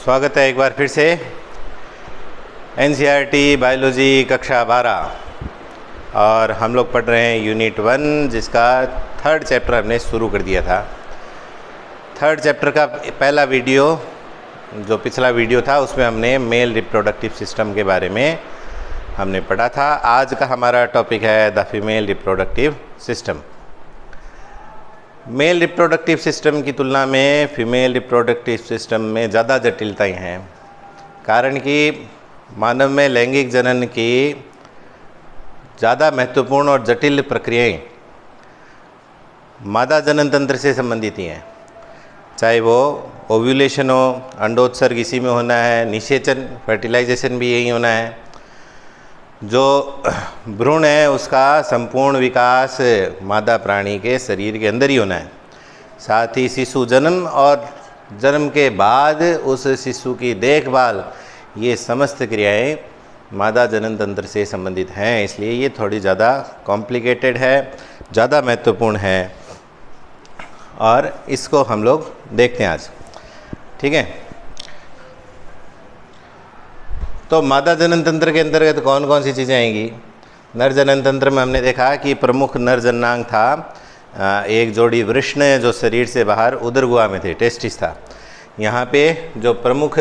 स्वागत है एक बार फिर से एनसीईआरटी बायोलॉजी कक्षा 12 और हम लोग पढ़ रहे हैं यूनिट 1 जिसका थर्ड चैप्टर हमने शुरू कर दिया था। थर्ड चैप्टर का पहला वीडियो जो पिछला वीडियो था उसमें हमने मेल रिप्रोडक्टिव सिस्टम के बारे में हमने पढ़ा था। आज का हमारा टॉपिक है the female reproductive system. Male reproductive system की तुलना में फीमेल रिप्रोडक्टिव सिस्टम में ज़्यादा जटिलताएं हैं, कारण कि मानव में लैंगिक जनन की ज़्यादा महत्वपूर्ण और जटिल प्रक्रियाएं मादा जनन तंत्र से संबंधित ही हैं। चाहे वो ओव्यूलेशन हो, अंडोत्सर्ग इसी में होना है, निषेचन फर्टिलाइजेशन भी यही होना है, जो भ्रूण है उसका संपूर्ण विकास मादा प्राणी के शरीर के अंदर ही होना है। साथ ही शिशु जन्म और जन्म के बाद उस शिशु की देखभाल, ये समस्त क्रियाएं मादा जनन तंत्र से संबंधित हैं। इसलिए ये थोड़ी ज़्यादा कॉम्प्लिकेटेड है, ज़्यादा महत्वपूर्ण है और इसको हम लोग देखते हैं आज। ठीक है, तो मादा जनन तंत्र के अंतर्गत कौन कौन सी चीज़ें आएंगी। नर जनन तंत्र में हमने देखा कि प्रमुख नर जननांग था एक जोड़ी वृषण जो शरीर से बाहर उदर गुहा में थे, टेस्टिस था। यहाँ पे जो प्रमुख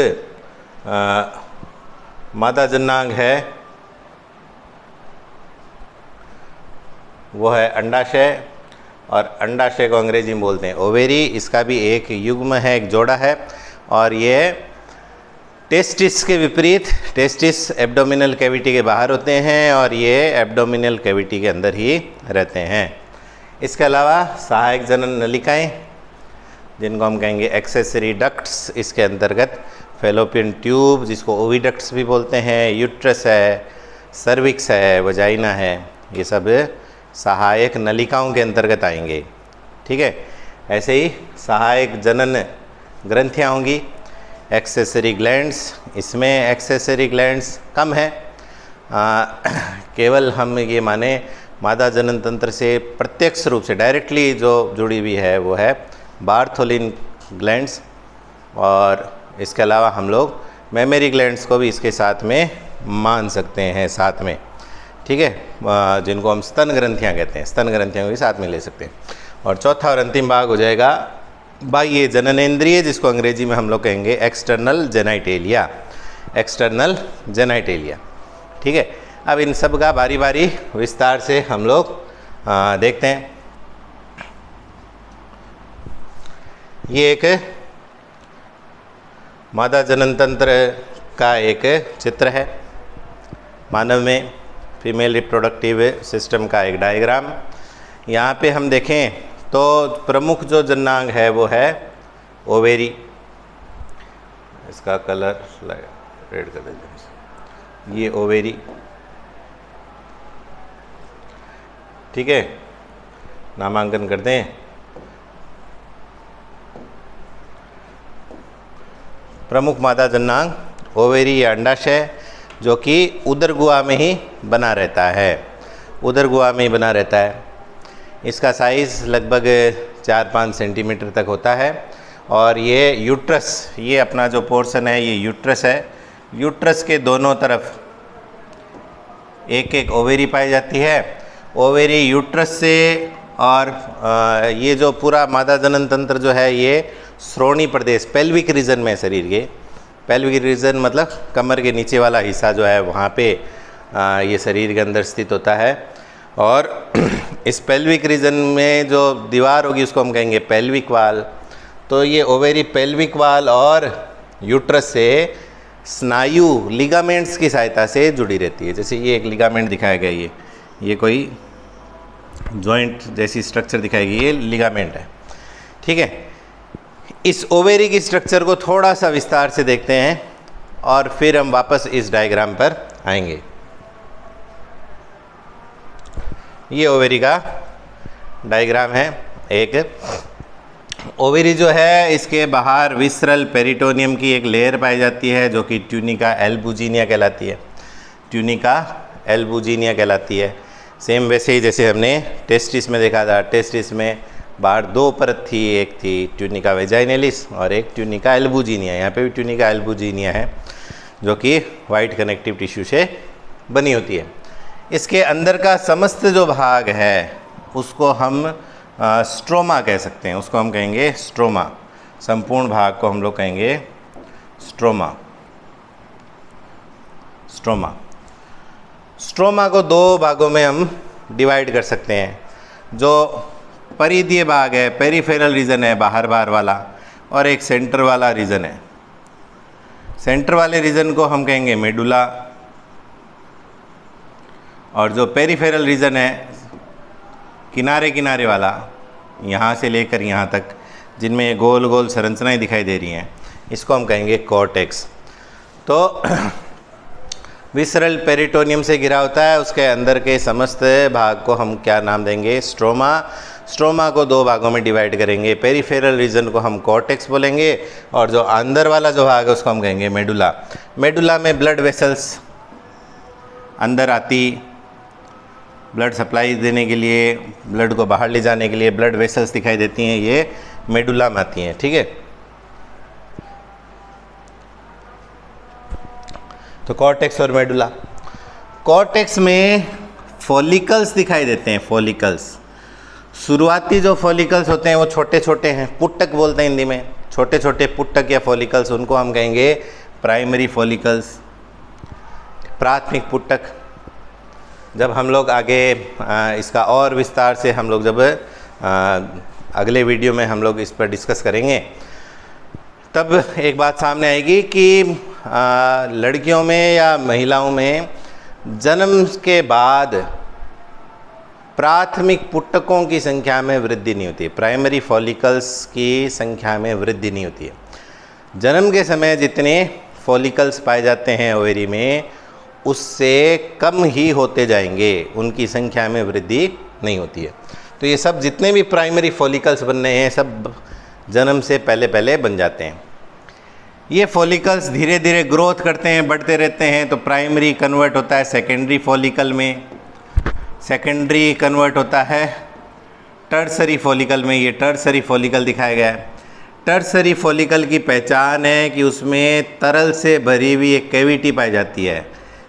मादा जननांग है वो है अंडाशय, और अंडाशय को अंग्रेजी में बोलते हैं ओवेरी। इसका भी एक युग्म है, एक जोड़ा है, और ये टेस्टिस के विपरीत, टेस्टिस एब्डोमिनल कैविटी के बाहर होते हैं और ये एब्डोमिनल कैविटी के अंदर ही रहते हैं। इसके अलावा सहायक जनन नलिकाएं जिनको हम कहेंगे एक्सेसरी डक्ट्स, इसके अंतर्गत फेलोपियन ट्यूब जिसको ओविडक्ट्स भी बोलते हैं, यूट्रस है, सर्विक्स है, वजाइना है, ये सब सहायक नलिकाओं के अंतर्गत आएंगे। ठीक है, ऐसे ही सहायक जनन ग्रंथियाँ होंगी, एक्सेसरी ग्लैंड्स। इसमें एक्सेसरी ग्लैंड्स कम है, केवल हम ये माने मादा जनन तंत्र से प्रत्यक्ष रूप से डायरेक्टली जो जुड़ी हुई है वो है बार्थोलिन ग्लैंड्स, और इसके अलावा हम लोग मेमरी ग्लैंड्स को भी इसके साथ में मान सकते हैं साथ में। ठीक है, जिनको हम स्तन ग्रंथियाँ कहते हैं, स्तन ग्रंथियों को भी साथ में ले सकते हैं। और चौथा और अंतिम भाग हो जाएगा बाह्य जननेंद्रिय, जिसको अंग्रेजी में हम लोग कहेंगे एक्सटर्नल जेनाइटेलिया, एक्सटर्नल जेनाइटेलिया। ठीक है, अब इन सब का बारी बारी विस्तार से हम लोग देखते हैं। ये एक मादा जनन तंत्र का एक चित्र है, मानव में फीमेल रिप्रोडक्टिव सिस्टम का एक डायग्राम। यहाँ पे हम देखें तो प्रमुख जो जननांग है वो है ओवेरी। इसका कलर रेड कर देते, ये ओवेरी। ठीक है, नामांकन करते हैं। प्रमुख मादा जननांग ओवेरी या अंडाशय, जो कि उदर गुहा में ही बना रहता है, उदर गुहा में ही बना रहता है। इसका साइज़ लगभग 4-5 सेंटीमीटर तक होता है। और ये यूट्रस, ये अपना जो पोर्शन है ये यूट्रस है। यूट्रस के दोनों तरफ एक एक ओवेरी पाई जाती है। ओवेरी यूट्रस से, और ये जो पूरा मादा जनन तंत्र जो है ये श्रोणी प्रदेश, पेल्विक रीजन में, शरीर के पेल्विक रीजन मतलब कमर के नीचे वाला हिस्सा जो है वहाँ पे ये शरीर के अंदर स्थित होता है। और इस पेल्विक रीजन में जो दीवार होगी उसको हम कहेंगे पेल्विक वाल। तो ये ओवेरी पेल्विक वाल और यूट्रस से स्नायु लिगामेंट्स की सहायता से जुड़ी रहती है। जैसे ये एक लिगामेंट दिखाया गया, ये कोई जॉइंट जैसी स्ट्रक्चर दिखाएगी, ये लिगामेंट है। ठीक है, इस ओवेरी की स्ट्रक्चर को थोड़ा सा विस्तार से देखते हैं और फिर हम वापस इस डायग्राम पर आएंगे। ये ओवेरी का डायग्राम है। एक ओवेरी जो है इसके बाहर विसरल पेरिटोनियम की एक लेयर पाई जाती है जो कि ट्यूनिका एल्बुजिनिया कहलाती है, ट्यूनिका एल्बुजिनिया कहलाती है। सेम वैसे ही जैसे हमने टेस्टिस में देखा था, टेस्टिस में बाहर दो परत थी, एक थी ट्यूनिका वेजाइनलिस और एक ट्यूनिका एल्बुजिनिया। यहाँ पे भी ट्यूनिका एल्बुजिनिया है जो कि वाइट कनेक्टिव टिश्यू से बनी होती है। इसके अंदर का समस्त जो भाग है उसको हम स्ट्रोमा कह सकते हैं, उसको हम कहेंगे स्ट्रोमा। संपूर्ण भाग को हम लोग कहेंगे स्ट्रोमा। स्ट्रोमा स्ट्रोमा को दो भागों में हम डिवाइड कर सकते हैं। जो परिधीय भाग है, पेरिफेरल रीजन है, बाहर बाहर वाला, और एक सेंटर वाला रीजन है। सेंटर वाले रीजन को हम कहेंगे मेडुला, और जो पेरिफेरल रीजन है किनारे किनारे वाला, यहाँ से लेकर यहाँ तक, जिनमें गोल गोल संरचनाएं दिखाई दे रही हैं, इसको हम कहेंगे कॉर्टेक्स। तो विसरल पेरिटोनियम से घिरा होता है, उसके अंदर के समस्त भाग को हम क्या नाम देंगे? स्ट्रोमा। स्ट्रोमा को दो भागों में डिवाइड करेंगे। पेरिफेरल रीजन को हम कॉर्टेक्स बोलेंगे और जो अंदर वाला जो भाग है उसको हम कहेंगे मेडुला। मेडुला में ब्लड वेसल्स अंदर आती, ब्लड सप्लाई देने के लिए, ब्लड को बाहर ले जाने के लिए ब्लड वेसल्स दिखाई देती हैं, ये मेडुला में आती हैं। ठीक है, तो कॉर्टेक्स और मेडुला। कॉर्टेक्स में फॉलिकल्स दिखाई देते हैं। फॉलिकल्स, शुरुआती जो फॉलिकल्स होते हैं वो छोटे छोटे हैं, पुट्टक बोलते हैं हिंदी में। छोटे छोटे पुट्टक या फॉलिकल्स, उनको हम कहेंगे प्राइमरी फॉलिकल्स, प्राथमिक पुट्टक। जब हम लोग आगे इसका और विस्तार से हम लोग जब अगले वीडियो में हम लोग इस पर डिस्कस करेंगे, तब एक बात सामने आएगी कि लड़कियों में या महिलाओं में जन्म के बाद प्राथमिक पुट्टकों की संख्या में वृद्धि नहीं होती है, प्राइमरी फॉलिकल्स की संख्या में वृद्धि नहीं होती है। जन्म के समय जितने फॉलिकल्स पाए जाते हैं ओवेरी में, उससे कम ही होते जाएंगे, उनकी संख्या में वृद्धि नहीं होती है। तो ये सब जितने भी प्राइमरी फॉलिकल्स बन रहे हैं, सब जन्म से पहले पहले बन जाते हैं। ये फॉलिकल्स धीरे धीरे ग्रोथ करते हैं, बढ़ते रहते हैं, तो प्राइमरी कन्वर्ट होता है सेकेंडरी फॉलिकल में, सेकेंडरी कन्वर्ट होता है टर्सरी फॉलिकल में। ये टर्सरी फॉलिकल दिखाया गया है। टर्सरी फॉलिकल की पहचान है कि उसमें तरल से भरी हुई एक कैविटी पाई जाती है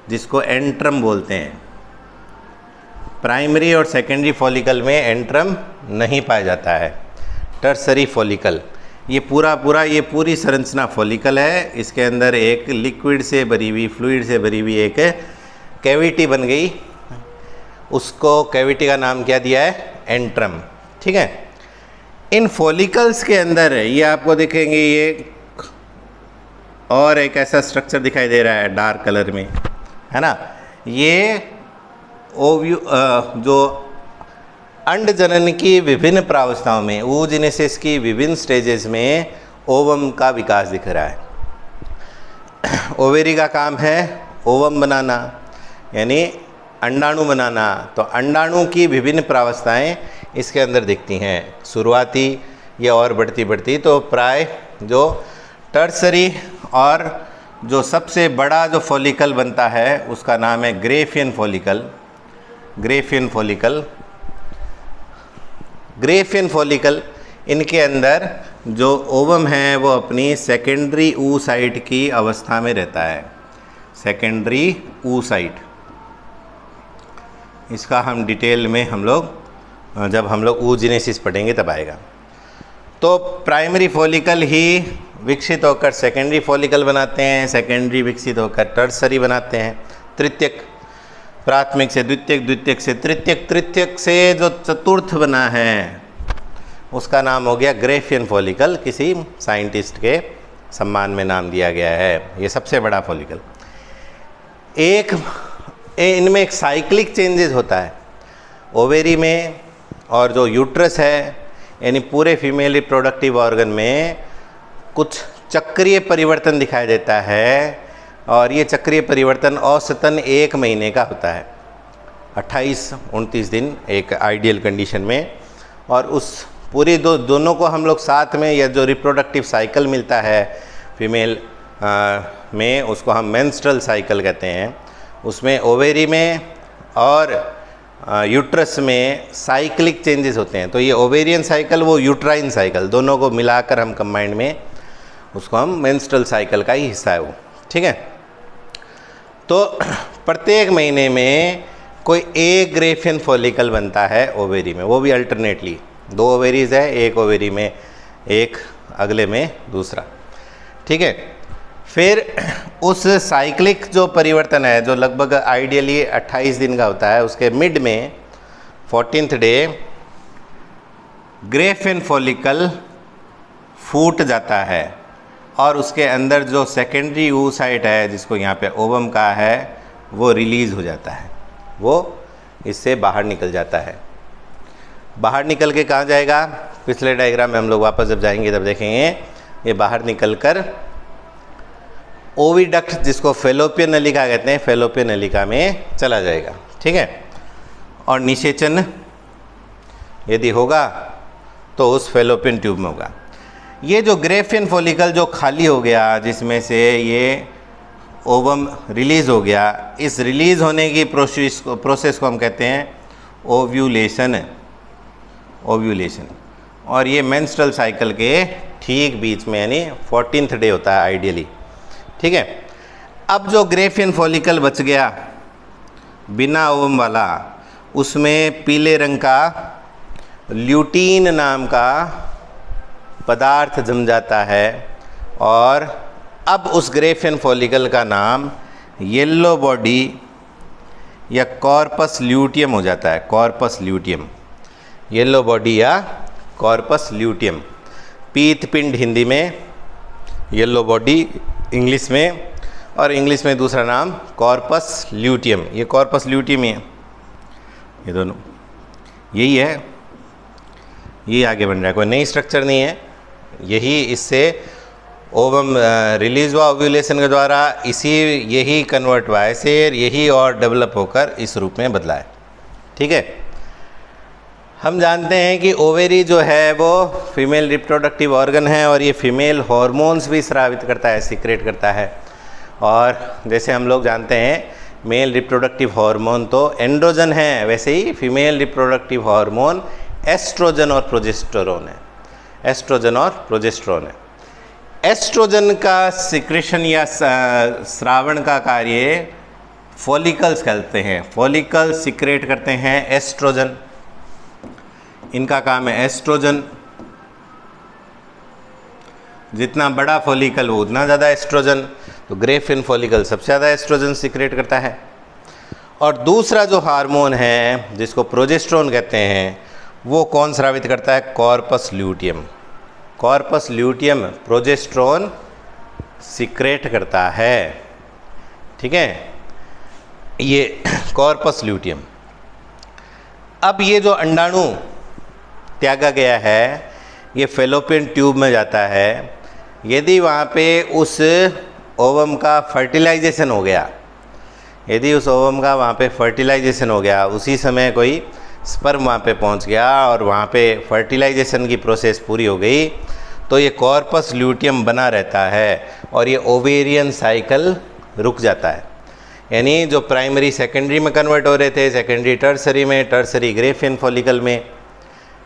जिसको एंट्रम बोलते हैं। प्राइमरी और सेकेंडरी फॉलिकल में एंट्रम नहीं पाया जाता है। टर्सरी फॉलिकल, ये पूरी संरचना फॉलिकल है। इसके अंदर एक लिक्विड से भरी हुई, फ्लूइड से भरी हुई एक कैविटी बन गई, उसको कैविटी का नाम क्या दिया है? एंट्रम। ठीक है, इन फॉलिकल्स के अंदर ये आपको देखेंगे, ये और एक ऐसा स्ट्रक्चर दिखाई दे रहा है डार्क कलर में, है ना। ये जो अंड जनन की विभिन्न प्रावस्थाओं में, oogenesis की विभिन्न स्टेजेस में ओवम का विकास दिख रहा है। ओवेरी का काम है ओवम बनाना, यानी अंडाणु बनाना। तो अंडाणु की विभिन्न प्रावस्थाएं इसके अंदर दिखती हैं, शुरुआती या और बढ़ती बढ़ती। तो प्राय जो टर्सरी और जो सबसे बड़ा जो फॉलिकल बनता है उसका नाम है Graafian follicle. Graafian follicle, Graafian follicle, इनके अंदर जो ओवम है वो अपनी सेकेंडरी oocyte की अवस्था में रहता है। सेकेंडरी oocyte, इसका हम डिटेल में हम लोग जब हम लोग oogenesis पढ़ेंगे तब आएगा। तो प्राइमरी फॉलिकल ही विकसित होकर सेकेंडरी फॉलिकल बनाते हैं, सेकेंडरी विकसित होकर टर्सरी बनाते हैं, तृतीयक, प्राथमिक से द्वितीयक, द्वितीयक से तृतीयक, तृतीयक से जो चतुर्थ बना है उसका नाम हो गया ग्रेफियन फॉलिकल। किसी साइंटिस्ट के सम्मान में नाम दिया गया है, ये सबसे बड़ा फॉलिकल। इनमें एक साइक्लिक चेंजेस होता है ओवेरी में, और जो यूट्रस है यानी पूरे फीमेल रिप्रोडक्टिव ऑर्गन में कुछ चक्रीय परिवर्तन दिखाई देता है। और ये चक्रीय परिवर्तन औसतन 1 महीने का होता है, 28-29 दिन एक आइडियल कंडीशन में। और उस पूरी दोनों को हम लोग साथ में, या जो रिप्रोडक्टिव साइकिल मिलता है फीमेल में, उसको हम मेंस्ट्रुअल साइकिल कहते हैं। उसमें ओवेरी में और यूट्रस में साइक्लिक चेंजेस होते हैं। तो ये ओवेरियन साइकिल, वो यूट्राइन साइकिल, दोनों को मिलाकर हम कंबाइंड में उसको हम मेंस्ट्रुअल साइकिल का ही हिस्सा है वो, ठीक है। तो प्रत्येक महीने में कोई एक ग्रेफियन फॉलिकल बनता है ओवेरी में, वो भी अल्टरनेटली। 2 ओवेरीज है, एक ओवेरी में एक, अगले में दूसरा, ठीक है। फिर उस साइक्लिक जो परिवर्तन है, जो लगभग आइडियली 28 दिन का होता है, उसके मिड में 14th डे ग्रेफियन फॉलिकल फूट जाता है और उसके अंदर जो सेकेंडरी oocyte है, जिसको यहाँ पे ओवम कहा है, वो रिलीज़ हो जाता है, वो इससे बाहर निकल जाता है। बाहर निकल के कहाँ जाएगा? पिछले डायग्राम में हम लोग वापस जब जाएंगे तब देखेंगे ये बाहर निकल कर ओविडक्ट, जिसको फेलोपियन नलिका कहते हैं, फेलोपियन नलिका में चला जाएगा, ठीक है। और निषेचन यदि होगा तो उस फेलोपियन ट्यूब में होगा। ये जो ग्रेफियन फॉलिकल जो खाली हो गया, जिसमें से ये ओवम रिलीज़ हो गया, इस रिलीज़ होने की प्रोसेस को हम कहते हैं ओव्यूलेशन। ओव्यूलेशन, और ये मेंस्ट्रुअल साइकिल के ठीक बीच में, यानी 14th डे होता है आइडियली, ठीक है। अब जो ग्रेफियन फॉलिकल बच गया बिना ओवम वाला, उसमें पीले रंग का ल्यूटीन नाम का पदार्थ जम जाता है और अब उस ग्रेफियन फॉलिकल का नाम येलो बॉडी या कॉर्पस ल्यूटियम हो जाता है। कॉर्पस ल्यूटियम, येलो बॉडी या कॉर्पस ल्यूटियम, पीत पिंड हिंदी में, येलो बॉडी इंग्लिश में, और इंग्लिश में दूसरा नाम कॉर्पस ल्यूटियम। ये कॉर्पस ल्यूटियम ही है, ये दोनों यही है, ये आगे बन रहा है, कोई नई स्ट्रक्चर नहीं है। यही इससे ओवम रिलीज हुआ ओव्यूलेशन के द्वारा, इसी यही कन्वर्ट हुआ है, ऐसे यही और डेवलप होकर इस रूप में बदला है, ठीक है। हम जानते हैं कि ओवेरी जो है वो फीमेल रिप्रोडक्टिव ऑर्गन है और ये फीमेल हॉर्मोन्स भी स्रावित करता है, सीक्रेट करता है। और जैसे हम लोग जानते हैं मेल रिप्रोडक्टिव हार्मोन तो एंड्रोजन है, वैसे ही फीमेल रिप्रोडक्टिव हार्मोन एस्ट्रोजन और प्रोजेस्टेरोन है। एस्ट्रोजन और प्रोजेस्टेरोन है। एस्ट्रोजन का सिक्रेशन या स्रावण का कार्य फॉलिकल्स करते हैं। फॉलिकल सिक्रेट करते हैं एस्ट्रोजन, इनका काम है एस्ट्रोजन। जितना बड़ा फॉलिकल हो उतना ज़्यादा एस्ट्रोजन, तो ग्रेफियन फॉलिकल सबसे ज़्यादा एस्ट्रोजन सिक्रेट करता है। और दूसरा जो हार्मोन है जिसको प्रोजेस्टेरोन कहते हैं, वो कौन स्रावित करता है? Corpus luteum. Corpus luteum progesterone secrete करता है, ठीक है, ये कॉर्पस ल्यूटियम। अब ये जो अंडाणु त्यागा गया है ये फेलोपियन ट्यूब में जाता है। यदि वहाँ पे उस ओवम का फर्टिलाइजेशन हो गया, यदि उस ओवम का वहाँ पे फर्टिलाइजेशन हो गया, उसी समय कोई स्पर्म वहाँ पे पहुँच गया और वहाँ पे फर्टिलाइजेशन की प्रोसेस पूरी हो गई, तो ये कॉर्पस ल्यूटियम बना रहता है और ये ओवेरियन साइकिल रुक जाता है। यानी जो प्राइमरी सेकेंडरी में कन्वर्ट हो रहे थे, सेकेंडरी टर्सरी में, टर्सरी ग्रेफियन फॉलिकल में,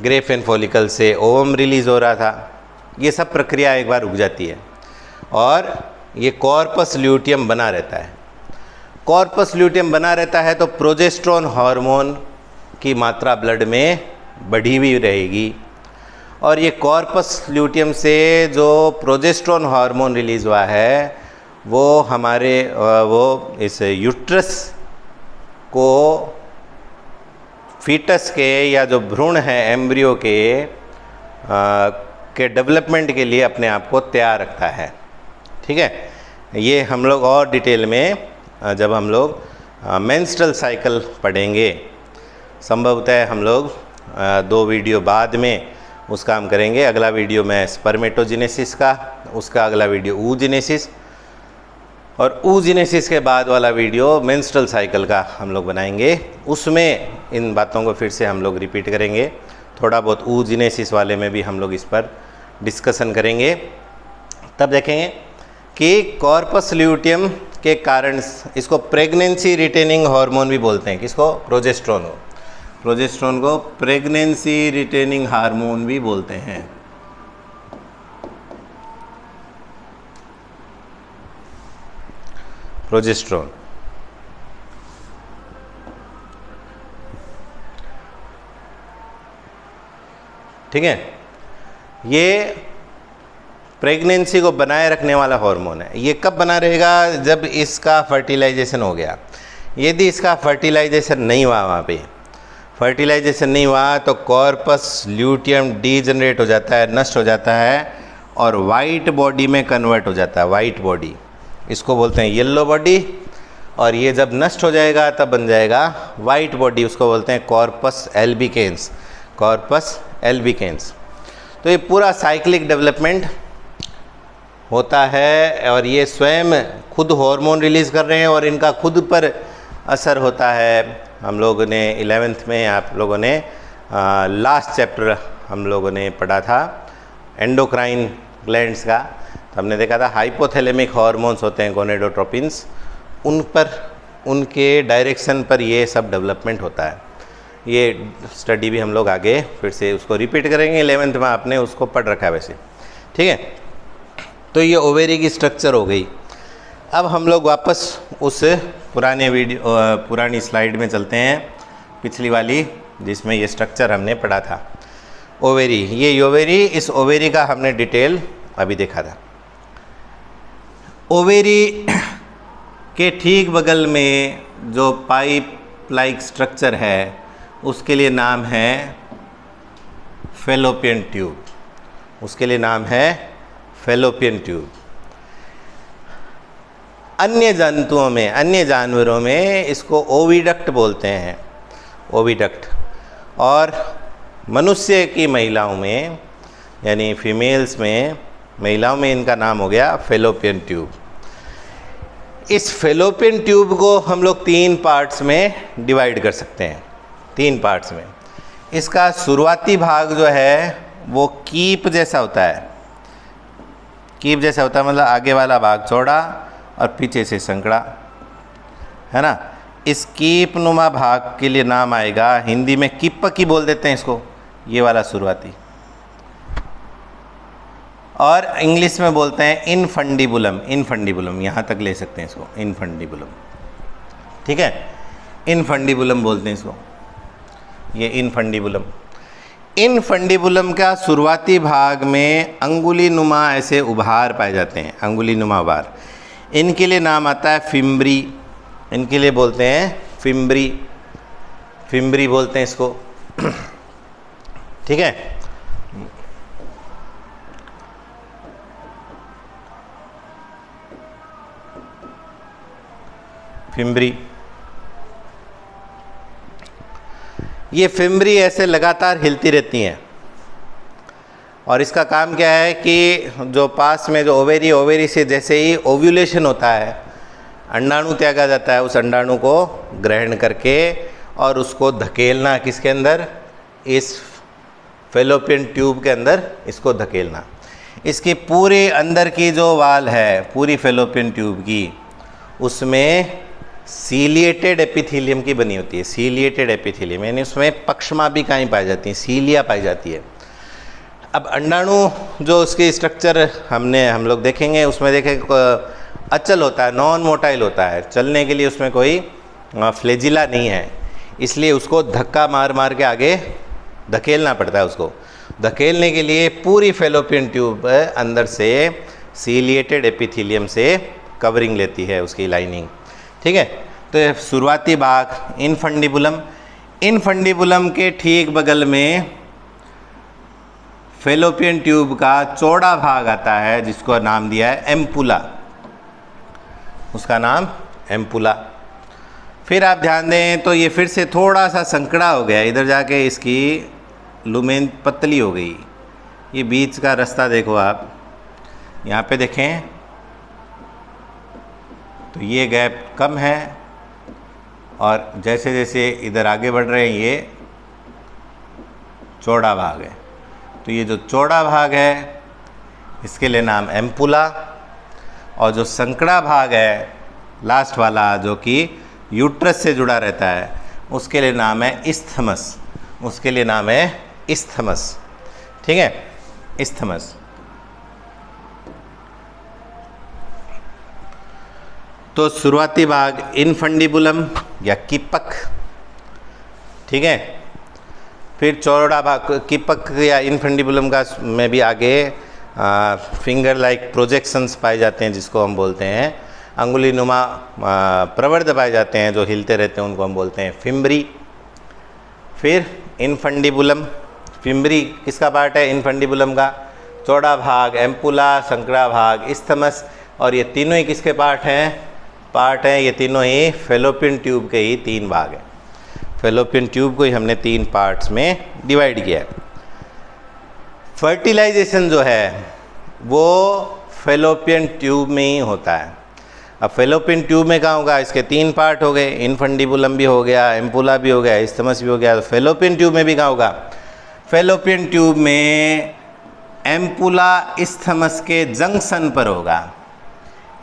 ग्रेफियन फॉलिकल से ओवम रिलीज़ हो रहा था, ये सब प्रक्रिया एक बार रुक जाती है और ये कॉर्पस ल्यूटियम बना रहता है। कॉर्पस ल्यूटियम बना रहता है तो प्रोजेस्टेरोन हार्मोन की मात्रा ब्लड में बढ़ी हुई रहेगी और ये कॉर्पस ल्यूटियम से जो प्रोजेस्टेरोन हार्मोन रिलीज़ हुआ है वो हमारे वो इस यूट्रस को फीटस के या जो भ्रूण है एम्ब्रियो के डेवलपमेंट के लिए अपने आप को तैयार रखता है, ठीक है। ये हम लोग और डिटेल में जब हम लोग मेंस्ट्रुअल साइकिल पढ़ेंगे, संभवतः हम लोग 2 वीडियो बाद में उस काम करेंगे। अगला वीडियो में स्पर्मेटोजेनेसिस का, उसका अगला वीडियो oogenesis, और oogenesis के बाद वाला वीडियो मेंस्ट्रुअल साइकिल का हम लोग बनाएंगे। उसमें इन बातों को फिर से हम लोग रिपीट करेंगे, थोड़ा बहुत oogenesis वाले में भी हम लोग इस पर डिस्कशन करेंगे। तब देखेंगे कि कॉर्पस ल्यूटियम के कारण इसको प्रेगनेंसी रिटेनिंग हार्मोन भी बोलते हैं, किसको? प्रोजेस्टेरोन को। प्रोजेस्टेरोन को प्रेगनेंसी रिटेनिंग हार्मोन भी बोलते हैं। प्रोजेस्टेरोन, ठीक है, ये प्रेगनेंसी को बनाए रखने वाला हार्मोन है। ये कब बना रहेगा? जब इसका फर्टिलाइजेशन हो गया। यदि इसका फर्टिलाइजेशन नहीं हुआ, वहाँ पे फर्टिलाइजेशन नहीं हुआ तो कॉर्पस ल्यूटियम डीजनरेट हो जाता है, नष्ट हो जाता है और वाइट बॉडी में कन्वर्ट हो जाता है। वाइट बॉडी, इसको बोलते हैं येलो बॉडी, और ये जब नष्ट हो जाएगा तब बन जाएगा वाइट बॉडी, उसको बोलते हैं कॉर्पस एल्बिकेंस। Corpus albicans. तो ये पूरा साइक्लिक डेवलपमेंट होता है और ये स्वयं खुद हार्मोन रिलीज़ कर रहे हैं और इनका खुद पर असर होता है। हम लोगों ने 11th में, आप लोगों ने लास्ट चैप्टर हम लोगों ने पढ़ा था एंडोक्राइन ग्लैंड्स का, तो हमने देखा था हाइपोथैलेमिक हार्मोन्स होते हैं गोनेडोट्रोपिन्स, उन पर, उनके डायरेक्शन पर ये सब डेवलपमेंट होता है। ये स्टडी भी हम लोग आगे फिर से उसको रिपीट करेंगे, 11th में आपने उसको पढ़ रखा है वैसे, ठीक है। तो ये ओवेरी की स्ट्रक्चर हो गई। अब हम लोग वापस उस पुरानी स्लाइड में चलते हैं, पिछली वाली, जिसमें ये स्ट्रक्चर हमने पढ़ा था। ओवेरी, ये ओवेरी, इस ओवेरी का हमने डिटेल अभी देखा था। ओवेरी के ठीक बगल में जो पाइप लाइक स्ट्रक्चर है उसके लिए नाम है फैलोपियन ट्यूब। उसके लिए नाम है फैलोपियन ट्यूब। अन्य जंतुओं में, अन्य जानवरों में इसको ओविडक्ट बोलते हैं, ओविडक्ट। और मनुष्य की महिलाओं में, यानी फीमेल्स में, महिलाओं में इनका नाम हो गया फैलोपियन ट्यूब। इस फैलोपियन ट्यूब को हम लोग 3 पार्ट्स में डिवाइड कर सकते हैं, 3 पार्ट्स में। इसका शुरुआती भाग जो है वो कीप जैसा होता है, कीप जैसा होता है, मतलब आगे वाला भाग चौड़ा और पीछे से संकड़ा, है ना। इस कीप नुमा भाग के लिए नाम आएगा, हिंदी में किप्पकी बोल देते हैं इसको, ये वाला शुरुआती, और इंग्लिश में बोलते हैं इनफंडिबुलम। इनफंडिबुलम यहाँ तक ले सकते हैं इसको, इनफंडिबुलम, ठीक है, इनफंडिबुलम बोलते हैं इसको, ये इनफंडिबुलम। इनफंडिबुलम का शुरुआती भाग में अंगुली नुमा ऐसे उभार पाए जाते हैं, अंगुली नुमा उभार। इनके लिए नाम आता है फिम्बरी, इनके लिए बोलते हैं फिम्बरी, फिम्बरी बोलते हैं इसको, ठीक है। फिम्बरी, ये फिम्बरी ऐसे लगातार हिलती रहती हैं और इसका काम क्या है कि जो पास में जो ओवेरी, ओवेरी से जैसे ही ओव्यूलेशन होता है, अंडाणु त्यागा जाता है, उस अंडाणु को ग्रहण करके और उसको धकेलना किसके अंदर, इस फैलोपियन ट्यूब के अंदर, इसको धकेलना। इसकी पूरे अंदर की जो वाल है पूरी फैलोपियन ट्यूब की, उसमें सीलिएटेड एपिथेलियम की बनी होती है। सीलिएटेड एपिथेलियम यानी उसमें पक्षमापिकाएं पाई जाती हैं, सीलिया पाई जाती है। अब अंडाणु जो उसकी स्ट्रक्चर हम लोग देखेंगे, उसमें देखें अचल होता है, नॉन मोटाइल होता है, चलने के लिए उसमें कोई फ्लेजिला नहीं है, इसलिए उसको धक्का मार मार के आगे धकेलना पड़ता है। उसको धकेलने के लिए पूरी फैलोपियन ट्यूब अंदर से सीलिएटेड एपिथेलियम से कवरिंग लेती है, उसकी लाइनिंग, ठीक है। तो शुरुआती भाग इनफंडिबुलम, इनफंडिबुलम के ठीक बगल में फैलोपियन ट्यूब का चौड़ा भाग आता है, जिसको नाम दिया है एम्पुला, उसका नाम एम्पुला। फिर आप ध्यान दें तो ये फिर से थोड़ा सा संकड़ा हो गया, इधर जाके इसकी लुमेन पतली हो गई। ये बीच का रास्ता देखो आप, यहाँ पे देखें तो ये गैप कम है और जैसे जैसे इधर आगे बढ़ रहे हैं ये चौड़ा भाग है। तो ये जो चौड़ा भाग है इसके लिए नाम एम्पुला, और जो संकड़ा भाग है लास्ट वाला जो कि यूट्रस से जुड़ा रहता है उसके लिए नाम है इस्थमस, उसके लिए नाम है इस्थमस। ठीक है, इस्थमस। तो शुरुआती भाग इनफंडिबुलम या कीपक, ठीक है। फिर चौड़ा भाग कीपक या इनफंडिबुलम का में भी आगे फिंगर लाइक प्रोजेक्शंस पाए जाते हैं, जिसको हम बोलते हैं अंगुली नुमा प्रवर्ध पाए जाते हैं जो हिलते रहते हैं, उनको हम बोलते हैं फिम्बरी। फिर इनफंडिबुलम, फिम्बरी किसका पार्ट है? इनफंडिबुलम का। चौड़ा भाग एम्पुला, संकरा भाग इस्थमस, और ये तीनों ही किसके पार्ट हैं? ये तीनों ही फेलोपियन ट्यूब के ही 3 भाग हैं। फेलोपियन ट्यूब को ही हमने 3 पार्ट्स में डिवाइड किया है। फर्टिलाइजेशन जो है वो फेलोपियन ट्यूब में ही होता है। अब फेलोपियन ट्यूब में कहाँ होगा? इसके 3 पार्ट हो गए, इनफंडिबुलम भी हो गया, एम्पुला भी हो गया, इस्थमस भी हो गया। तो फेलोपियन ट्यूब में भी कहाँ होगा? फेलोपियन ट्यूब में एम्पुला इस्थमस के जंक्शन पर होगा।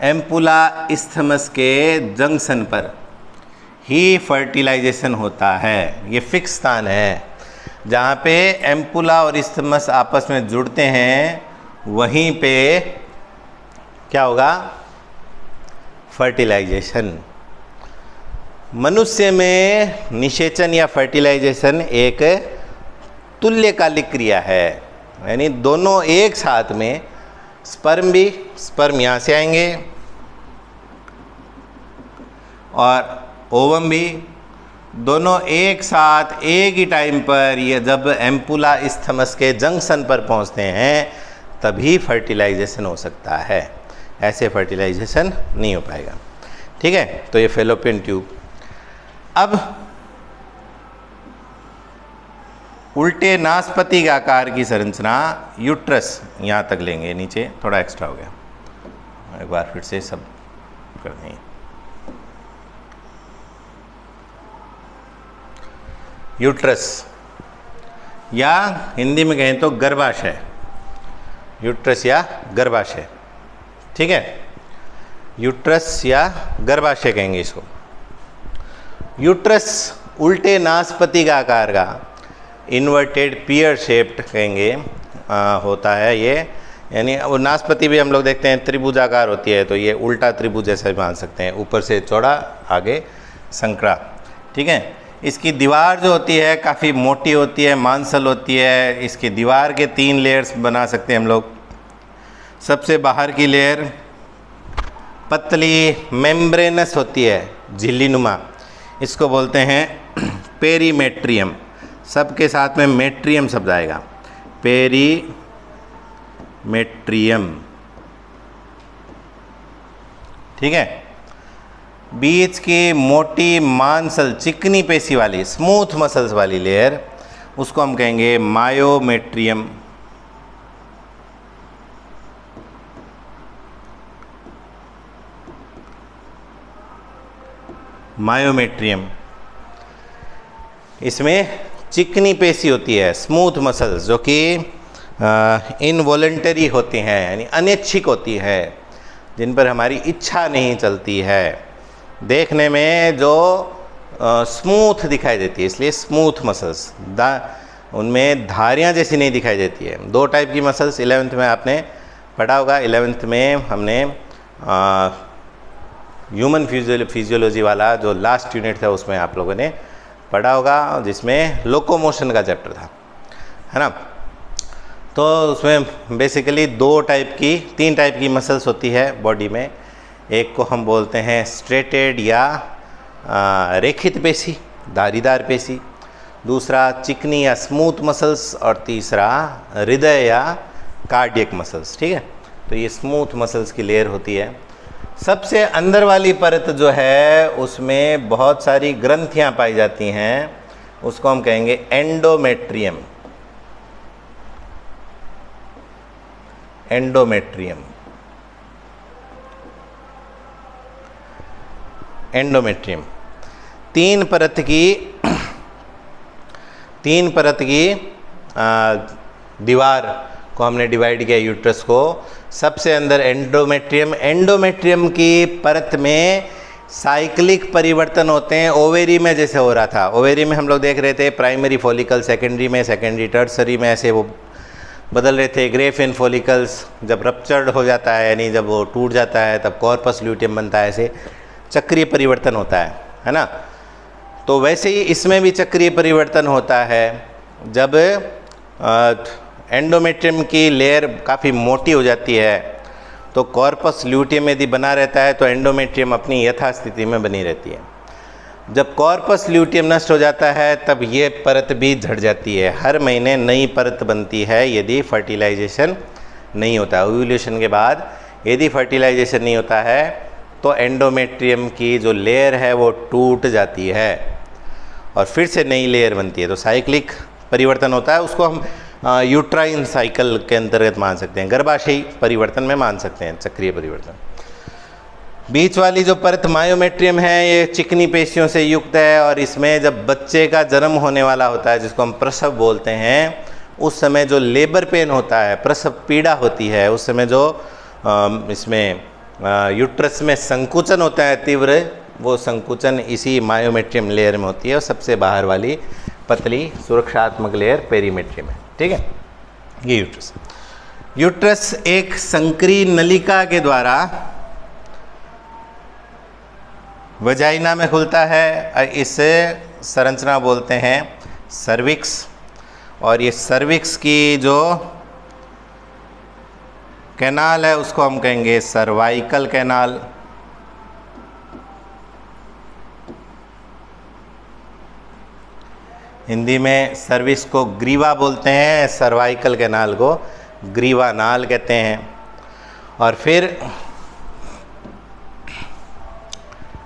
एम्पुला इस्थमस के जंक्शन पर ही फर्टिलाइजेशन होता है। ये फिक्स स्थान है जहाँ पे एम्पुला और इस्थमस आपस में जुड़ते हैं, वहीं पे क्या होगा? फर्टिलाइजेशन। मनुष्य में निषेचन या फर्टिलाइजेशन एक तुल्यकालिक क्रिया है, यानी दोनों एक साथ में, स्पर्म यहाँ से आएंगे और ओवम भी, दोनों एक साथ एक ही टाइम पर, ये जब एम्पुला इस्थमस के जंक्शन पर पहुँचते हैं तभी फर्टिलाइजेशन हो सकता है, ऐसे फर्टिलाइजेशन नहीं हो पाएगा। ठीक है, तो ये फेलोपियन ट्यूब। अब उल्टे नासपति के आकार की संरचना यूट्रस, यहाँ तक लेंगे, नीचे थोड़ा एक्स्ट्रा हो गया, एक बार फिर से सब कर देंगे। यूट्रस या हिंदी में कहें तो गर्भाशय, यूट्रस या गर्भाशय। ठीक है, यूट्रस या गर्भाशय कहेंगे इसको। यूट्रस उल्टे नासपति का आकार का, इन्वर्टेड पियर शेप्ड कहेंगे होता है ये, यानी वो नासपति भी हम लोग देखते हैं त्रिभुजाकार होती है, तो ये उल्टा त्रिभुज जैसा भी मान सकते हैं, ऊपर से चौड़ा, आगे संकरा। ठीक है, इसकी दीवार जो होती है काफ़ी मोटी होती है, मांसल होती है। इसकी दीवार के 3 लेयर्स बना सकते हैं हम लोग। सबसे बाहर की लेयर पतली मेम्ब्रेनस होती है, झिल्लीनुमा, इसको बोलते हैं पेरीमेट्रियम। सबके साथ में मेट्रियम शब्द आएगा, पेरीमेट्रियम। ठीक है, बीच की मोटी मांसल चिकनी पेशी वाली, स्मूथ मसल्स वाली लेयर, उसको हम कहेंगे मायोमेट्रियम। मायोमेट्रियम, इसमें चिकनी पेशी होती है, स्मूथ मसल्स, जो कि इनवॉलंटरी होती हैं, यानी अनैच्छिक होती है, जिन पर हमारी इच्छा नहीं चलती है, देखने में जो स्मूथ दिखाई देती है, इसलिए स्मूथ मसल्स। उनमें धारियाँ जैसी नहीं दिखाई देती है। 2 टाइप की मसल्स 11th में आपने पढ़ा होगा। 11th में हमने ह्यूमन फिजियोलॉजी वाला जो लास्ट यूनिट था उसमें आप लोगों ने पढ़ा होगा, जिसमें लोकोमोशन का चैप्टर था, है ना। तो उसमें बेसिकली 3 टाइप की मसल्स होती है बॉडी में। एक को हम बोलते हैं स्ट्रेटेड या रेखित पेशी, धारीदार पेशी, दूसरा चिकनी या स्मूथ मसल्स, और तीसरा हृदय या कार्डियक मसल्स। ठीक है, तो ये स्मूथ मसल्स की लेयर होती है। सबसे अंदर वाली परत जो है उसमें बहुत सारी ग्रंथियां पाई जाती हैं, उसको हम कहेंगे एंडोमेट्रियम। Endometrium, endometrium. 3 परत की दीवार को हमने डिवाइड किया यूट्रस को। सबसे अंदर एंडोमेट्रियम, एंडोमेट्रियम की परत में साइक्लिक परिवर्तन होते हैं। ओवेरी में जैसे हो रहा था, ओवेरी में हम लोग देख रहे थे प्राइमरी फॉलिकल, सेकेंडरी में, सेकेंडरी टर्सरी में ऐसे वो बदल रहे थे। ग्रेफिन फॉलिकल्स जब रप्चर्ड हो जाता है, यानी जब वो टूट जाता है, तब कॉर्पस ल्यूटियम बनता है। ऐसे चक्रीय परिवर्तन होता है ना। तो वैसे ही इसमें भी चक्रीय परिवर्तन होता है। जब एंडोमेट्रियम की लेयर काफ़ी मोटी हो जाती है तो कॉर्पस ल्यूटियम यदि बना रहता है तो एंडोमेट्रियम अपनी यथास्थिति में बनी रहती है। जब कॉर्पस ल्यूटियम नष्ट हो जाता है तब ये परत भी झड़ जाती है। हर महीने नई परत बनती है यदि फर्टिलाइजेशन नहीं होता। ओव्यूलेशन के बाद यदि फर्टिलाइजेशन नहीं होता है तो एंडोमेट्रियम की जो लेयर है वो टूट जाती है और फिर से नई लेयर बनती है। तो साइक्लिक परिवर्तन होता है, उसको हम यूट्राइन साइकिल के अंतर्गत मान सकते हैं, गर्भाशयी परिवर्तन में मान सकते हैं चक्रीय परिवर्तन। बीच वाली जो परत मायोमेट्रियम है ये चिकनी पेशियों से युक्त है और इसमें जब बच्चे का जन्म होने वाला होता है, जिसको हम प्रसव बोलते हैं, उस समय जो लेबर पेन होता है, प्रसव पीड़ा होती है, उस समय जो इसमें यूट्रस में संकुचन होता है तीव्र, वो संकुचन इसी मायोमेट्रियम लेयर में होती है और सबसे बाहर वाली पतली सुरक्षात्मक लेयर पेरीमेट्रियम है। ठीक है, ये यूट्रस एक संक्रीय नलिका के द्वारा वजाइना में खुलता है। इसे संरचना बोलते हैं सर्विक्स, और ये सर्विक्स की जो कैनाल है उसको हम कहेंगे सर्वाइकल कैनाल। हिंदी में सर्विक्स को ग्रीवा बोलते हैं, सर्वाइकल कैनाल को ग्रीवा नाल कहते हैं। और फिर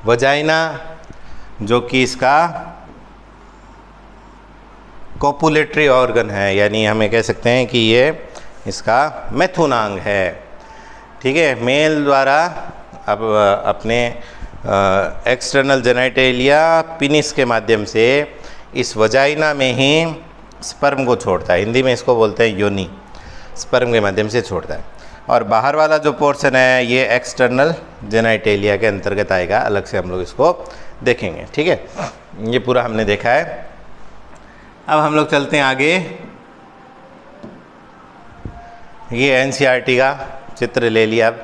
वजाइना जो कि इसका कोपुलेटरी ऑर्गन है, यानी हमें कह सकते हैं कि ये इसका मैथुनांग है। ठीक है, मेल द्वारा अब अपने एक्सटर्नल जेनिटेलिया पिनिस के माध्यम से इस वजाइना में ही स्पर्म को छोड़ता है। हिंदी में इसको बोलते हैं योनि, स्पर्म के माध्यम से छोड़ता है। और बाहर वाला जो पोर्शन है ये एक्सटर्नल जेनिटेलिया के अंतर्गत आएगा, अलग से हम लोग इसको देखेंगे। ठीक है, ये पूरा हमने देखा है। अब हम लोग चलते हैं आगे। ये एनसीईआरटी का चित्र ले लिया अब।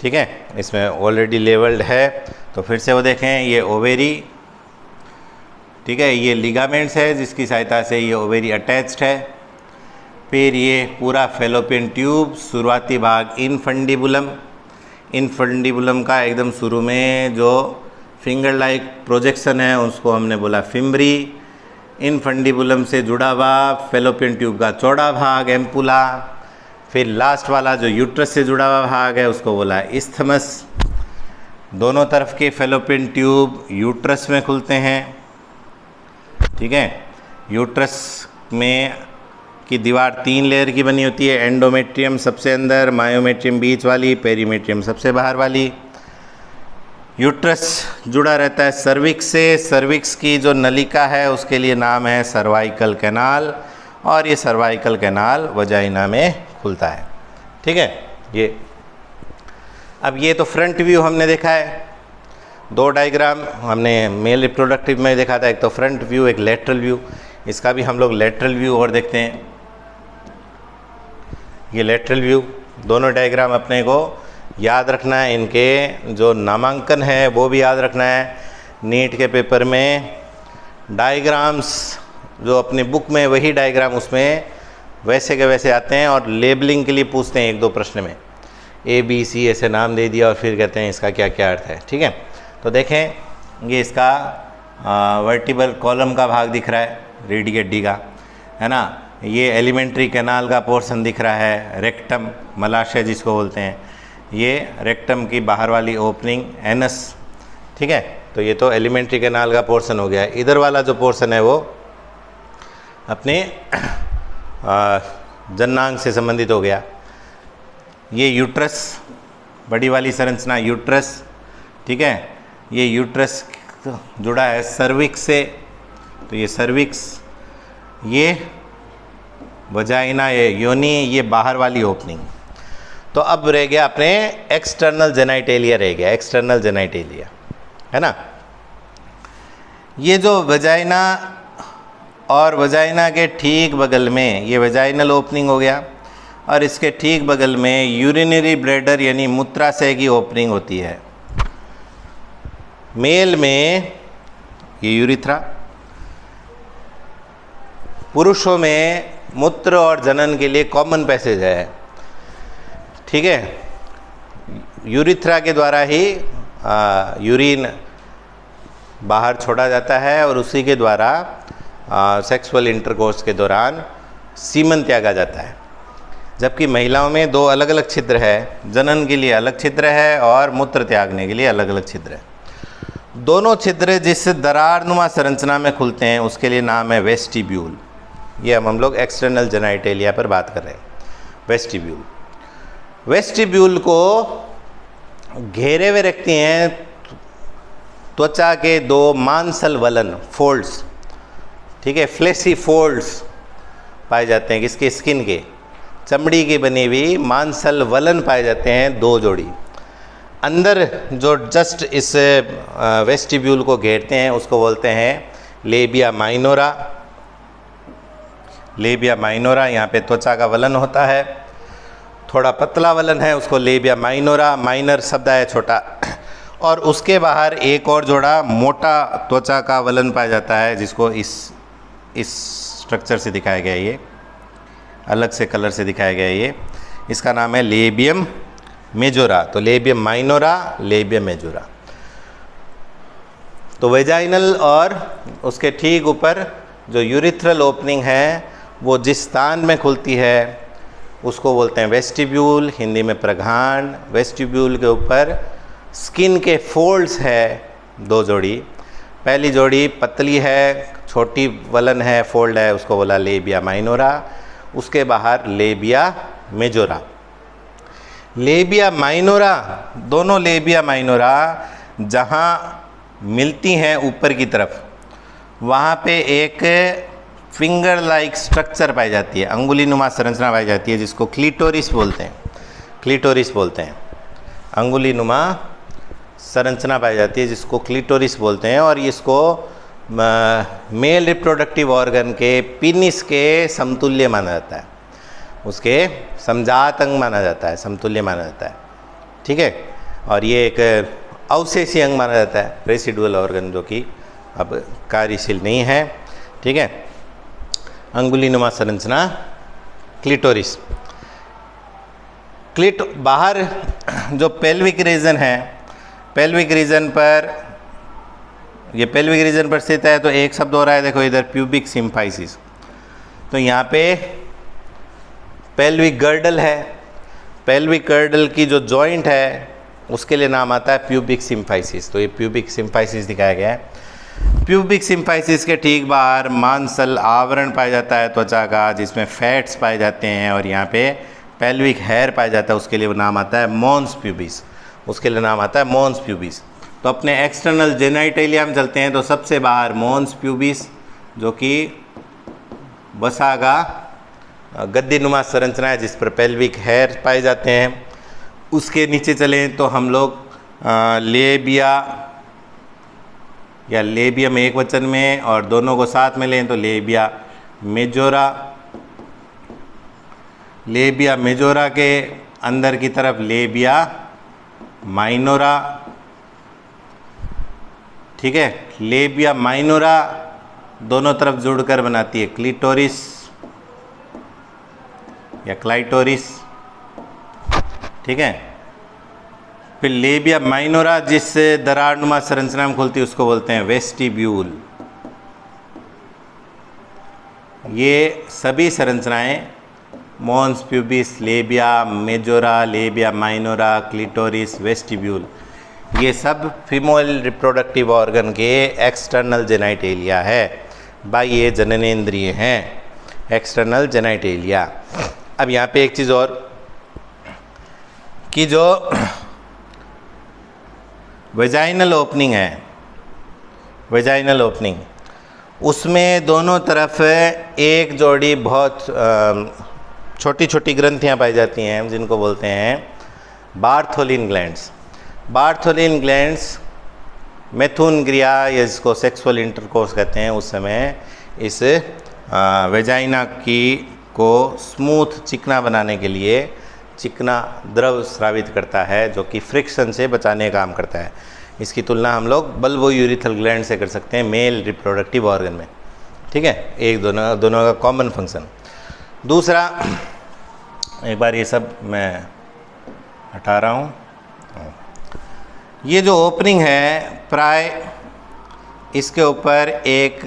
ठीक है, इसमें ऑलरेडी लेवल्ड है तो फिर से वो देखें। ये ओवेरी, ठीक है, ये लिगामेंट्स है जिसकी सहायता से ये ओवेरी अटैच्ड है। फिर ये पूरा फेलोपियन ट्यूब, शुरुआती भाग इनफंडिबुलम, इनफंडिबुलम का एकदम शुरू में जो फिंगर लाइक प्रोजेक्शन है उसको हमने बोला फिम्बरी। इनफंडिबुलम से जुड़ा हुआ फेलोपियन ट्यूब का चौड़ा भाग एम्पुला। फिर लास्ट वाला जो यूट्रस से जुड़ा हुआ भाग है उसको बोला इस्थमस। दोनों तरफ के फेलोपियन ट्यूब यूट्रस में खुलते हैं। ठीक है, यूट्रस में की दीवार 3 लेयर की बनी होती है। एंडोमेट्रियम सबसे अंदर, मायोमेट्रियम बीच वाली, पेरीमेट्रियम सबसे बाहर वाली। यूट्रस जुड़ा रहता है सर्विक्स से। सर्विक्स की जो नलिका है उसके लिए नाम है सर्वाइकल कैनाल, और ये सर्वाइकल कैनाल वजाइना में खुलता है। ठीक है, ये अब ये तो फ्रंट व्यू हमने देखा है। 2 डायग्राम हमने मेल रिप्रोडक्टिव में देखा था, एक तो फ्रंट व्यू, एक लेटरल व्यू। इसका भी हम लोग लेटरल व्यू और देखते हैं। ये लेटरल व्यू, दोनों डायग्राम अपने को याद रखना है, इनके जो नामांकन है वो भी याद रखना है। नीट के पेपर में डायग्राम्स जो अपने बुक में वही डायग्राम उसमें वैसे के वैसे आते हैं, और लेबलिंग के लिए पूछते हैं 1-2 प्रश्न में। ABC ऐसे नाम दे दिया और फिर कहते हैं इसका क्या क्या अर्थ है। ठीक है, तो देखें ये इसका वर्टिबल कॉलम का भाग दिख रहा है, रीढ़ की हड्डी का, है ना। ये एलिमेंट्री कैनाल का पोर्शन दिख रहा है, रेक्टम, मलाशय जिसको बोलते हैं। ये रेक्टम की बाहर वाली ओपनिंग एनस। ठीक है, तो ये तो एलिमेंट्री कैनाल का पोर्शन हो गया। इधर वाला जो पोर्शन है वो अपने जननांग से संबंधित हो गया। ये यूट्रस, बड़ी वाली संरचना यूट्रस। ठीक है, ये यूट्रस जुड़ा है सर्विक्स से, तो ये सर्विक्स, ये वजाइना, ये योनि, ये बाहर वाली ओपनिंग। तो अब रह गया अपने एक्सटर्नल जेनाइटेलिया रह गया, एक्सटर्नल जेनाइटेलिया, है ना। ये जो वजाइना और वजाइना के ठीक बगल में ये वजाइनल ओपनिंग हो गया, और इसके ठीक बगल में यूरिनरी ब्लैडर यानी मूत्राशय की ओपनिंग होती है। मेल में ये यूरिथ्रा, पुरुषों में मूत्र और जनन के लिए कॉमन पैसेज है, ठीक है। यूरिथ्रा के द्वारा ही यूरिन बाहर छोड़ा जाता है और उसी के द्वारा सेक्सुअल इंटरकोर्स के दौरान सीमन त्यागा जाता है। जबकि महिलाओं में दो अलग अलग छिद्र है, जनन के लिए अलग छिद्र है और मूत्र त्यागने के लिए अलग अलग छिद्र है। दोनों छिद्र जिस दरारनुमा संरचना में खुलते हैं उसके लिए नाम है वेस्टिब्यूल। ये हम लोग एक्सटर्नल जेनाइटेलिया पर बात कर रहे हैं। वेस्टिब्यूल, वेस्टिब्यूल को घेरे हुए रखती हैं त्वचा के दो मांसल वलन फोल्ड्स, ठीक है, फ्लेशी फोल्ड्स पाए जाते हैं किसके, स्किन के, चमड़ी की बनी हुई मांसल वलन पाए जाते हैं दो जोड़ी। अंदर जो जस्ट इस वेस्टिब्यूल को घेरते हैं उसको बोलते हैं लेबिया माइनोरा। लेबिया माइनोरा, यहाँ पे त्वचा का वलन होता है, थोड़ा पतला वलन है, उसको लेबिया माइनोरा, माइनर शब्द है छोटा। और उसके बाहर एक और जोड़ा मोटा त्वचा का वलन पाया जाता है जिसको इस स्ट्रक्चर से दिखाया गया है, ये अलग से कलर से दिखाया गया है, ये इसका नाम है लेबियम मेजोरा। तो लेबियम माइनोरा, लेबियम मेजोरा। तो वेजाइनल और उसके ठीक ऊपर जो यूरिथ्रल ओपनिंग है वो जिस स्थान में खुलती है उसको बोलते हैं वेस्टिब्यूल, हिंदी में प्रघान। वेस्टिब्यूल के ऊपर स्किन के फोल्ड्स है दो जोड़ी, पहली जोड़ी पतली है, छोटी वलन है, फोल्ड है, उसको बोला लेबिया माइनोरा। उसके बाहर लेबिया मेजोरा। लेबिया माइनोरा, दोनों लेबिया माइनोरा जहाँ मिलती हैं ऊपर की तरफ, वहाँ पे एक फिंगर लाइक स्ट्रक्चर पाई जाती है, अंगुलीनुमा संरचना पाई जाती है जिसको क्लिटोरिस बोलते हैं। क्लिटोरिस बोलते हैं, अंगुलीनुमा संरचना पाई जाती है जिसको क्लिटोरिस बोलते हैं। और इसको मेल रिप्रोडक्टिव ऑर्गन के पेनिस के समतुल्य माना जाता है, उसके समजात अंग माना जाता है, समतुल्य माना जाता है, ठीक है। और ये एक अवशेषी अंग माना जाता है, रेसिडुअल ऑर्गन, जो कि अब कार्यशील नहीं है, ठीक है। अंगुलीनुमा संरचना क्लिटोरिस। बाहर जो पेल्विक रीजन है, पेल्विक रीजन पर, ये पेल्विक रीजन पर स्थित है, तो एक शब्द हो रहा है देखो इधर, प्यूबिक सिम्फाइसिस। तो यहाँ पे पेल्विक गर्डल है, पेल्विक गर्डल की जो जॉइंट है उसके लिए नाम आता है प्यूबिक सिम्फाइसिस। तो ये प्यूबिक सिम्फाइसिस दिखाया गया है। प्यूबिक सिम्फाइसिस के ठीक बाहर मांसल आवरण पाया जाता है त्वचा का, जिसमें फैट्स पाए जाते हैं, और यहाँ पे पेल्विक हेयर पाया जाता है, उसके लिए वो नाम आता है मॉन्स प्यूबिस, उसके लिए नाम आता है मॉन्स प्यूबिस। तो अपने एक्सटर्नल जेनाइटेलिया में चलते हैं, तो सबसे बाहर मॉन्स प्यूबिस जो कि वसागा गद्दीनुमा संरचना है जिस पर पेल्विक हेयर पाए जाते हैं। उसके नीचे चलें तो हम लोग लेबिया या लेबियम एक वचन में और दोनों को साथ में लें तो लेबिया मेजोरा। लेबिया मेजोरा के अंदर की तरफ लेबिया माइनोरा, ठीक है। लेबिया माइनोरा दोनों तरफ जुड़कर बनाती है क्लिटोरिस या क्लाइटोरिस, ठीक है। फिर लेबिया माइनोरा जिस दरारनुमा संरचना में खुलती है उसको बोलते हैं वेस्टिब्यूल। ये सभी संरचनाएं mons pubis, labia majora, labia minora, clitoris, vestibule, ये सब फीमेल रिप्रोडक्टिव ऑर्गन के एक्सटर्नल जेनाइटेलिया है, बाह्य जननेंद्रिय हैं, एक्सटर्नल जेनाइटेलिया। अब यहाँ पे एक चीज़ और कि जो वेजाइनल ओपनिंग है, वेजाइनल ओपनिंग उसमें दोनों तरफ एक जोड़ी बहुत छोटी छोटी ग्रंथियाँ पाई जाती हैं जिनको बोलते हैं बार्थोलिन ग्लैंड्स। बार्थोलिन ग्लैंड्स मैथुन क्रिया या जिसको सेक्सुअल इंटरकोर्स कहते हैं उस समय इस वेजाइना की को स्मूथ चिकना बनाने के लिए चिकना द्रव स्रावित करता है जो कि फ्रिक्शन से बचाने का काम करता है। इसकी तुलना हम लोग बल्बोयूरिथल ग्लैंड से कर सकते हैं मेल रिप्रोडक्टिव ऑर्गन में। ठीक है, एक दोनों का कॉमन फंक्शन। दूसरा, एक बार ये सब मैं हटा रहा हूँ। ये जो ओपनिंग है प्राय इसके ऊपर एक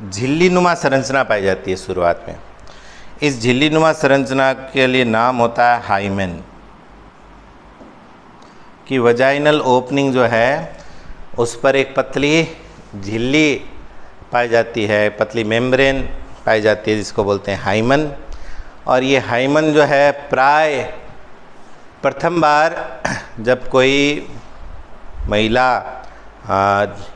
झिल्ली नुमा संरचना पाई जाती है शुरुआत में। इस झिल्ली नुमा संरचना के लिए नाम होता है हाइमेन। कि वजाइनल ओपनिंग जो है उस पर एक पतली झिल्ली पाई जाती है, पतली मेम्ब्रेन पाई जाती है जिसको बोलते हैं हाइमन। और ये हाइमन जो है प्राय प्रथम बार जब कोई महिला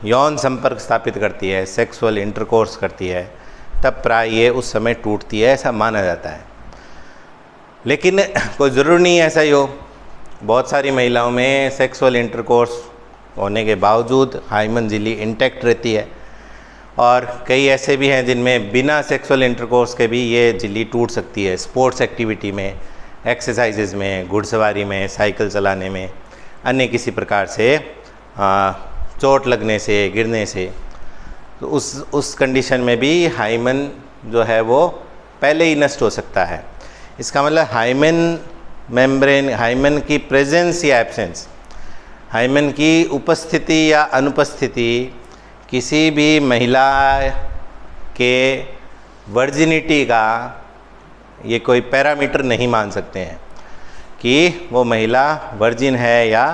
यौन संपर्क स्थापित करती है, सेक्सुअल इंटरकोर्स करती है, तब प्राय ये उस समय टूटती है, ऐसा माना जाता है। लेकिन कोई ज़रूरी नहीं ऐसा ही हो। बहुत सारी महिलाओं में सेक्सुअल इंटरकोर्स होने के बावजूद हाइमन झिल्ली इंटैक्ट रहती है, और कई ऐसे भी हैं जिनमें बिना सेक्सुअल इंटरकोर्स के भी ये झिल्ली टूट सकती है। स्पोर्ट्स एक्टिविटी में, एक्सरसाइजेज में, घुड़सवारी में, साइकिल चलाने में, अन्य किसी प्रकार से चोट लगने से, गिरने से, तो उस कंडीशन में भी हाइमन जो है वो पहले ही नष्ट हो सकता है। इसका मतलब हाइमन मेम्ब्रेन, हाइमन की प्रेजेंस या एब्सेंस, हाइमन की उपस्थिति या अनुपस्थिति किसी भी महिला के वर्जिनिटी का ये कोई पैरामीटर नहीं मान सकते हैं कि वो महिला वर्जिन है या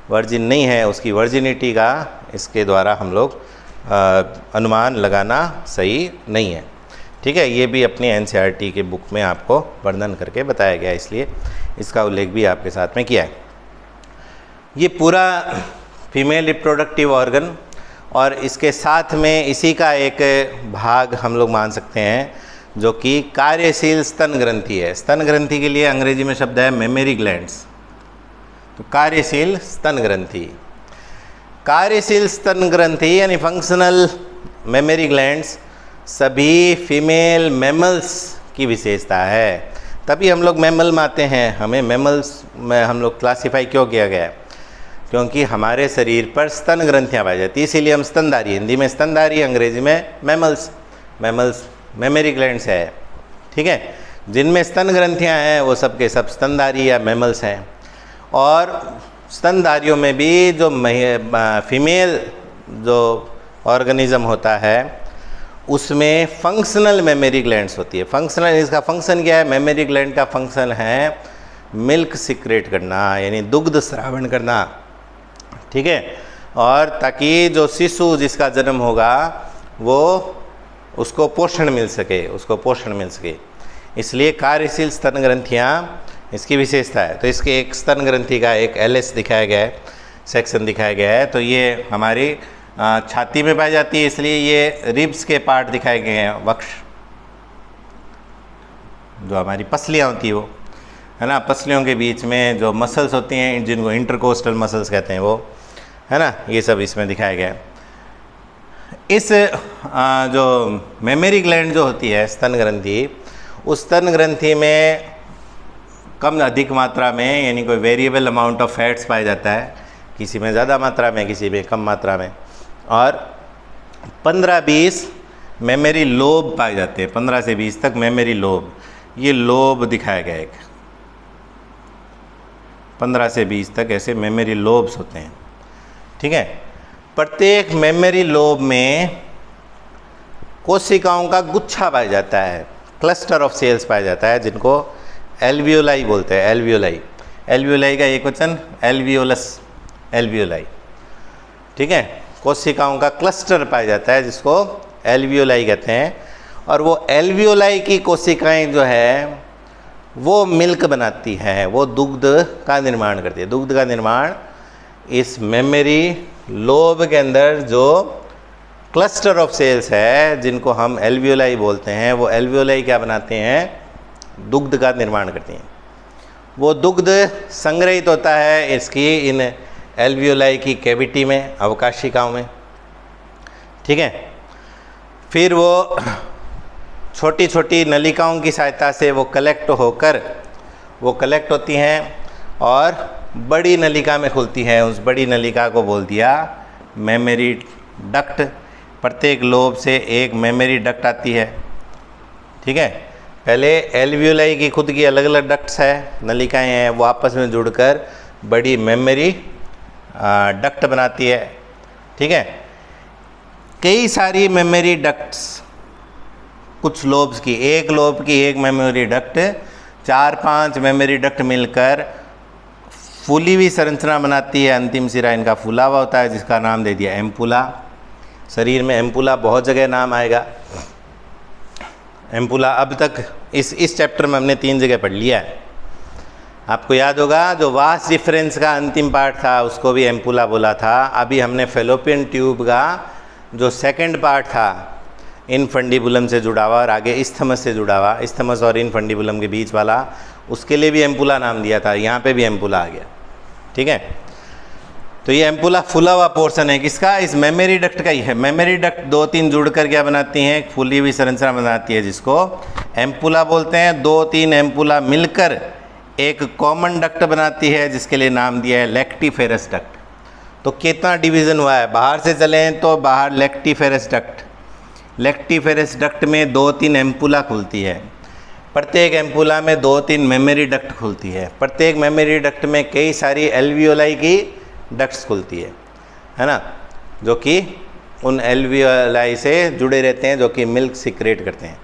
वर्जिन नहीं है। उसकी वर्जिनिटी का इसके द्वारा हम लोग अनुमान लगाना सही नहीं है। ठीक है, ये भी अपनी एनसीईआरटी के बुक में आपको वर्णन करके बताया गया, इसलिए इसका उल्लेख भी आपके साथ में किया है। ये पूरा फीमेल रिप्रोडक्टिव ऑर्गन और इसके साथ में इसी का एक भाग हम लोग मान सकते हैं जो कि कार्यशील स्तन ग्रंथि है। स्तन ग्रंथि के लिए अंग्रेजी में शब्द है मेमरी ग्लैंड्स। तो कार्यशील स्तन ग्रंथि, कार्यशील स्तन ग्रंथि यानी फंक्शनल मेमरी ग्लैंड्स सभी फीमेल मैमल्स की विशेषता है। तभी हम लोग मैमल मानते हैं। हमें मैमल्स में हम लोग क्लासीफाई क्यों किया गया है? क्योंकि हमारे शरीर पर स्तन ग्रंथियाँ पाई जाती है, इसीलिए हम स्तनधारी, हिंदी में स्तनधारी, अंग्रेजी में मैमल्स। मैमल्स मेमरी ग्लैंड्स है। ठीक है, जिनमें स्तन ग्रंथियाँ हैं वो सब के सब स्तनधारी या मैमल्स हैं। और स्तनधारियों में भी जो फीमेल जो ऑर्गेनिज्म होता है उसमें फंक्शनल मेमरी ग्लैंड्स होती है। फंक्शनल, इसका फंक्शन क्या है? मेमरी ग्लैंड का फंक्शन है मिल्क सिक्रेट करना, यानी दुग्ध स्रावण करना। ठीक है, और ताकि जो शिशु जिसका जन्म होगा वो उसको पोषण मिल सके, उसको पोषण मिल सके, इसलिए कार्यशील स्तन ग्रंथियाँ इसकी विशेषता है। तो इसके एक स्तन ग्रंथि का एक एलएस दिखाया गया है, सेक्शन दिखाया गया है। तो ये हमारी छाती में पाई जाती है, इसलिए ये रिब्स के पार्ट दिखाए गए हैं। वक्ष, जो हमारी पसलियाँ होती है वो है ना, पसलियों के बीच में जो मसल्स होती हैं जिनको इंटरकोस्टल मसल्स कहते हैं वो है ना, ये सब इसमें दिखाया गया है। इस जो मेमरी ग्लैंड जो होती है स्तन ग्रंथि, उस स्तन ग्रंथि में कम अधिक मात्रा में, यानी कोई वेरिएबल अमाउंट ऑफ फैट्स पाया जाता है, किसी में ज़्यादा मात्रा में, किसी में कम मात्रा में। और 15-20 मेमरी लोब पाए जाते हैं, 15 से 20 तक मेमरी लोब। ये लोब दिखाया गया है, 15 से 20 तक ऐसे मेमरी लोब्स होते हैं। ठीक है, प्रत्येक मेमरी लोब में कोशिकाओं का गुच्छा पाया जाता है, क्लस्टर ऑफ सेल्स पाया जाता है, जिनको एल्वियोलाई बोलते हैं। एल्वियोलाई, एल्वियोलाई का एक वचन एल्वियोलस, एल्वियोलाई। ठीक है, कोशिकाओं का क्लस्टर पाया जाता है जिसको एल्वियोलाई कहते हैं। और वो एल्वियोलाई की कोशिकाएं जो है वो मिल्क बनाती है, वो दुग्ध का निर्माण करती है। दुग्ध का निर्माण इस मेमरी लोब के अंदर जो क्लस्टर ऑफ सेल्स है जिनको हम एल्वियोलाई बोलते हैं, वो एल्वियोलाई क्या बनाते हैं? दुग्ध का निर्माण करती हैं। वो दुग्ध संग्रहित होता है इसकी इन एल्वियोलाई की कैविटी में, अवकाशिकाओं में, ठीक है। फिर वो छोटी छोटी नलिकाओं की सहायता से वो कलेक्ट होती हैं और बड़ी नलिका में खुलती हैं। उस बड़ी नलिका को बोल दिया मेमोरी डक्ट। प्रत्येक लोब से एक मेमोरी डक्ट आती है, ठीक है। पहले एल्वियोलाई की खुद की अलग अलग डक्ट्स है, नलिकाएं हैं, वो आपस में जुड़कर बड़ी मेमोरी डक्ट बनाती है, ठीक है। कई सारी मेमोरी डक्ट्स, कुछ लोब्स की, एक लोब की एक मेमोरी डक्ट, 4-5 मेमोरी डक्ट मिलकर फूली हुई संरचना बनाती है। अंतिम सिरा इनका फूला हुआ होता है जिसका नाम दे दिया एम्पुला। शरीर में एम्पुला बहुत जगह नाम आएगा। एम्पुला अब तक इस चैप्टर में हमने 3 जगह पढ़ लिया है। आपको याद होगा जो वास डिफरेंस का अंतिम पार्ट था उसको भी एम्पुला बोला था। अभी हमने फेलोपियन ट्यूब का जो सेकंड पार्ट था इनफंडिबुलम से जुड़ा हुआ और आगे इस्थमस से जुड़ा हुआ, इस्थमस और इनफंडिबुलम के बीच वाला, उसके लिए भी एम्पुला नाम दिया था। यहाँ पे भी एम्पुला आ गया, ठीक है। तो ये एम्पुला फूला हुआ पोर्शन है किसका? इस मेमोरी डक्ट का ही है। मेमोरी डक्ट 2-3 जुड़कर क्या बनाती हैं? एक फूली हुई संरचना बनाती है जिसको एम्पुला बोलते हैं। 2-3 एम्पुला मिलकर एक कॉमन डक्ट बनाती है जिसके लिए नाम दिया है लैक्टिफेरस डक्ट। तो कितना डिवीज़न हुआ है? बाहर से चलें तो बाहर लैक्टिफेरस डक्ट, लैक्टिफेरस डक्ट में 2-3 एम्पुला खुलती है। प्रत्येक एम्पुला में 2-3 मेमोरी डक्ट खुलती है। प्रत्येक मेमोरी डक्ट में कई सारी एल्वियोलाई की डक्ट्स खुलती है ना, जो कि उन एल्वियोलाई से जुड़े रहते हैं, जो कि मिल्क सिक्रेट करते हैं।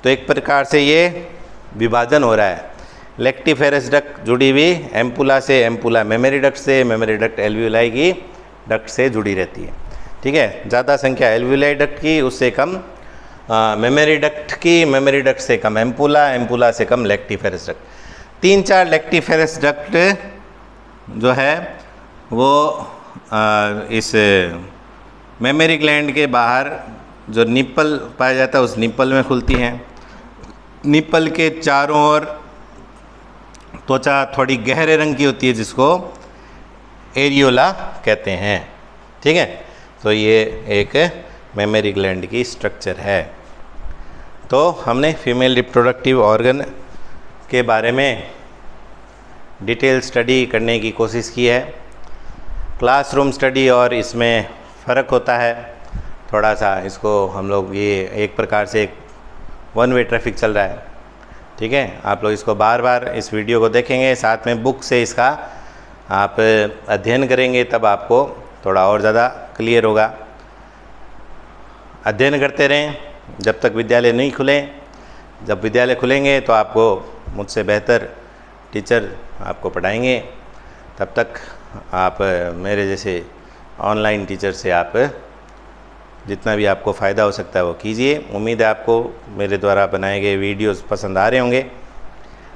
तो एक प्रकार से ये विभाजन हो रहा है। लैक्टिफेरस डक्ट जुड़ी हुई एम्पुला से, एम्पुला मेमोरी डक्ट से, मेमोरी डक्ट एल्वियोलाई की डक्ट से जुड़ी रहती है, ठीक है। ज़्यादा संख्या एल्वियोलाई डक्ट की, उससे कम मेमोरी डक्ट की, मेमोरी डक्ट से कम एम्पुला, एम्पुला से कम लैक्टिफेरस डक्ट। 3-4 लैक्टिफेरस डक्ट जो है वो इस मेमोरी ग्लैंड के बाहर जो निप्पल पाया जाता है उस निप्पल में खुलती हैं। निप्पल के चारों ओर त्वचा थोड़ी गहरे रंग की होती है जिसको एरियोला कहते हैं, ठीक है। तो ये एक मेमोरी ग्लैंड की स्ट्रक्चर है। तो हमने फीमेल रिप्रोडक्टिव ऑर्गन के बारे में डिटेल स्टडी करने की कोशिश की है। क्लासरूम स्टडी और इसमें फ़र्क होता है थोड़ा सा। इसको हम लोग, ये एक प्रकार से एक 1 वे ट्रैफिक चल रहा है, ठीक है। आप लोग इसको बार बार इस वीडियो को देखेंगे, साथ में बुक से इसका आप अध्ययन करेंगे, तब आपको थोड़ा और ज़्यादा क्लियर होगा। अध्ययन करते रहें जब तक विद्यालय नहीं खुलें। जब विद्यालय खुलेंगे तो आपको मुझसे बेहतर टीचर आपको पढ़ाएंगे। तब तक आप मेरे जैसे ऑनलाइन टीचर से आप जितना भी आपको फ़ायदा हो सकता है वो कीजिए। उम्मीद है आपको मेरे द्वारा बनाए गए वीडियोस पसंद आ रहे होंगे।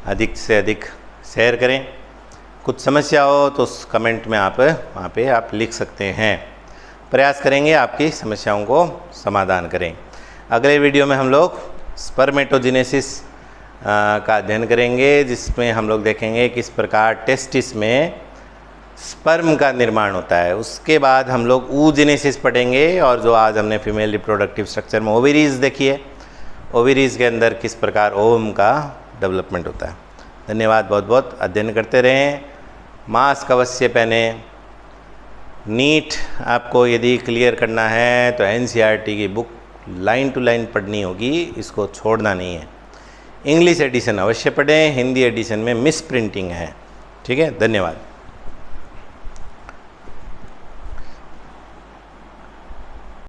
अधिक से अधिक शेयर करें। कुछ समस्या हो तो उस कमेंट में आप वहाँ पे आप लिख सकते हैं। प्रयास करेंगे आपकी समस्याओं को समाधान करें। अगले वीडियो में हम लोग स्पर्मेटोजेनेसिस का अध्ययन करेंगे, जिसमें हम लोग देखेंगे किस प्रकार टेस्टिस में स्पर्म का निर्माण होता है। उसके बाद हम लोग oogenesis पढ़ेंगे, और जो आज हमने फीमेल रिप्रोडक्टिव स्ट्रक्चर में ओवरीज देखी है, ओवरीज के अंदर किस प्रकार ओवम का डेवलपमेंट होता है। धन्यवाद। बहुत बहुत अध्ययन करते रहें। मास्क अवश्य पहने। नीट आपको यदि क्लियर करना है तो NCERT की बुक लाइन टू लाइन पढ़नी होगी, इसको छोड़ना नहीं है। इंग्लिश एडिशन अवश्य पढ़ें, हिंदी एडिशन में मिस प्रिंटिंग है, ठीक है। धन्यवाद।